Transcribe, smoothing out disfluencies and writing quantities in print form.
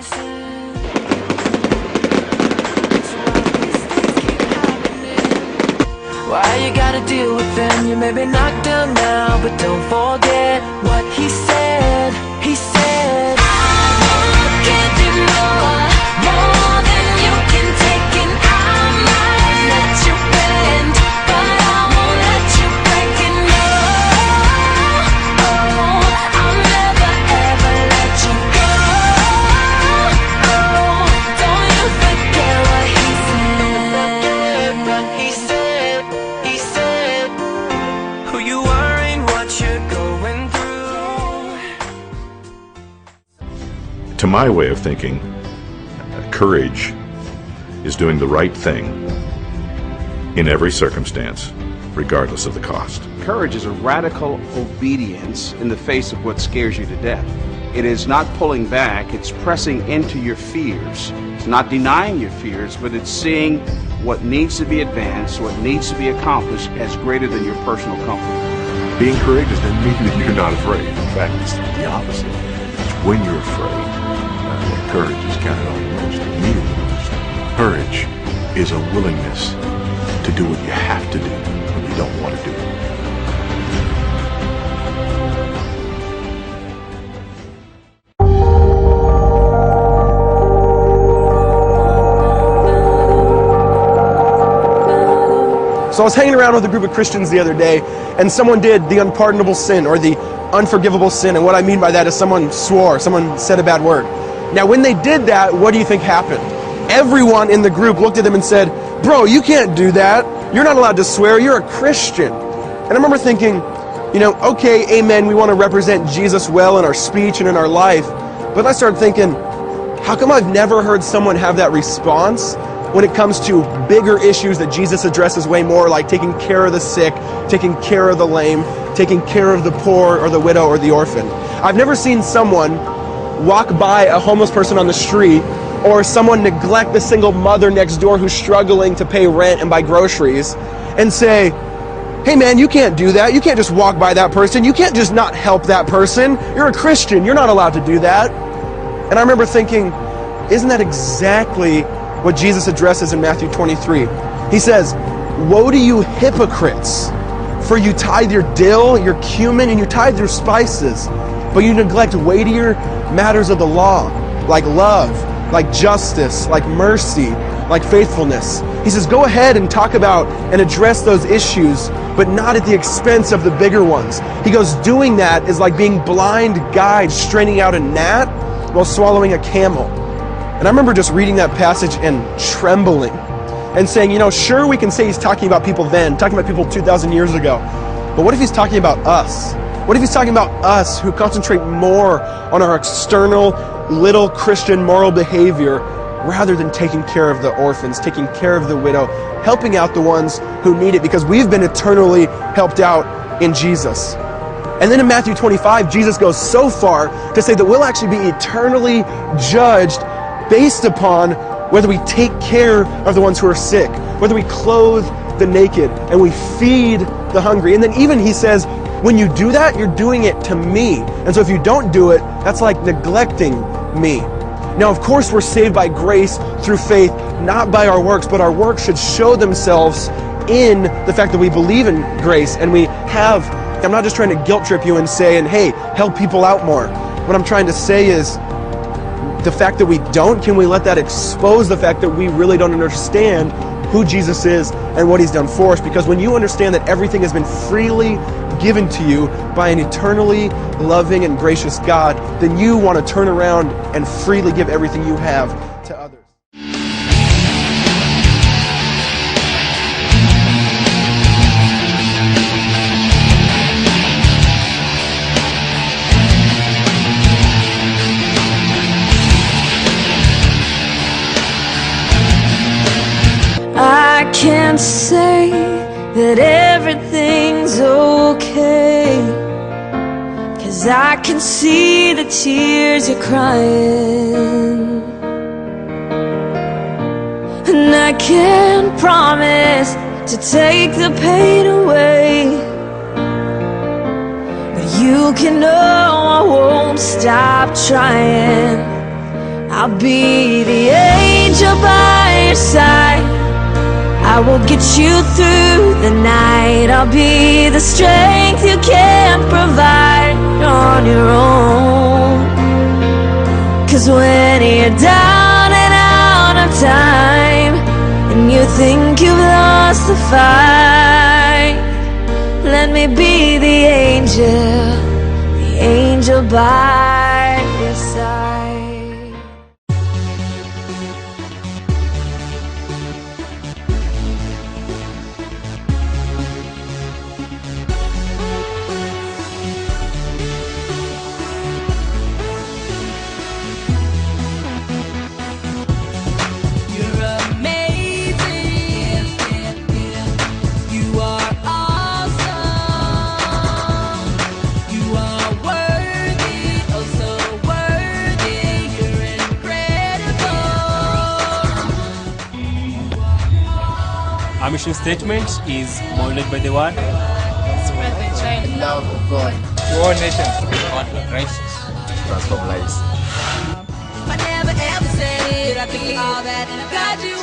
person. So why these things keep happening? Why you gotta deal with them? You may be knocked down now, but don't forget what he said. He said, I'll give you more than you can take, and I might let you bend, but I won't let you break it. No, I'll never ever let you go. Don't you forget what he said. He said, who you are ain't what you're going through. To my way of thinking, courage is doing the right thing in every circumstance, regardless of the cost. Courage is a radical obedience in the face of what scares you to death. It is not pulling back, it's pressing into your fears. It's not denying your fears, but it's seeing what needs to be advanced, what needs to be accomplished as greater than your personal comfort. Being courageous doesn't mean that you're not afraid. In fact, it's the opposite. It's when you're afraid that courage is counted on the most, needed the most. Courage is a willingness to do what you have to do when you don't want to do it. So I was hanging around with a group of Christians the other day, and someone did the unpardonable sin or the unforgivable sin. And what I mean by that is someone swore, someone said a bad word. Now when they did that, what do you think happened? Everyone in the group looked at them and said, bro, you can't do that. You're not allowed to swear. You're a Christian. And I remember thinking, okay, amen, we want to represent Jesus well in our speech and in our life. But I started thinking, how come I've never heard someone have that response when it comes to bigger issues that Jesus addresses way more, like taking care of the sick, taking care of the lame, taking care of the poor or the widow or the orphan? I've never seen someone walk by a homeless person on the street, or someone neglect the single mother next door who's struggling to pay rent and buy groceries, and say, hey man, you can't do that. You can't just walk by that person. You can't just not help that person. You're a Christian. You're not allowed to do that. And I remember thinking, isn't that exactly what Jesus addresses in Matthew 23? He says, woe to you hypocrites, for you tithe your dill, your cumin, and you tithe your spices, but you neglect weightier matters of the law, like love, like justice, like mercy, like faithfulness. He says, go ahead and talk about and address those issues, but not at the expense of the bigger ones. He goes, doing that is like being blind guides straining out a gnat while swallowing a camel. And I remember just reading that passage and trembling and saying, sure, we can say he's talking about people then, talking about people 2,000 years ago, but what if he's talking about us? What if he's talking about us who concentrate more on our external, little Christian moral behavior rather than taking care of the orphans, taking care of the widow, helping out the ones who need it, because we've been eternally helped out in Jesus. And then in Matthew 25, Jesus goes so far to say that we'll actually be eternally judged based upon whether we take care of the ones who are sick, whether we clothe the naked, and we feed the hungry. And then even he says, when you do that, you're doing it to me. And so if you don't do it, that's like neglecting me. Now, of course, we're saved by grace through faith, not by our works, but our works should show themselves in the fact that we believe in grace and we have. I'm not just trying to guilt trip you and saying, hey, help people out more. What I'm trying to say is, the fact that we don't, can we let that expose the fact that we really don't understand who Jesus is and what he's done for us? Because when you understand that everything has been freely given to you by an eternally loving and gracious God, then you want to turn around and freely give everything you have to others. I can't say that everything's okay, 'cause I can see the tears you're crying, and I can't promise to take the pain away, but you can know I won't stop trying. I'll be the angel by your side. I will get you through the night. I'll be the strength you can't provide on your own. 'Cause when you're down and out of time, and you think you've lost the fight, let me be the angel by your side. Our mission statement is molded by the word Spread the child love of God. To all nations. God for Christ. Transform lives. I never ever said it. I think all that God you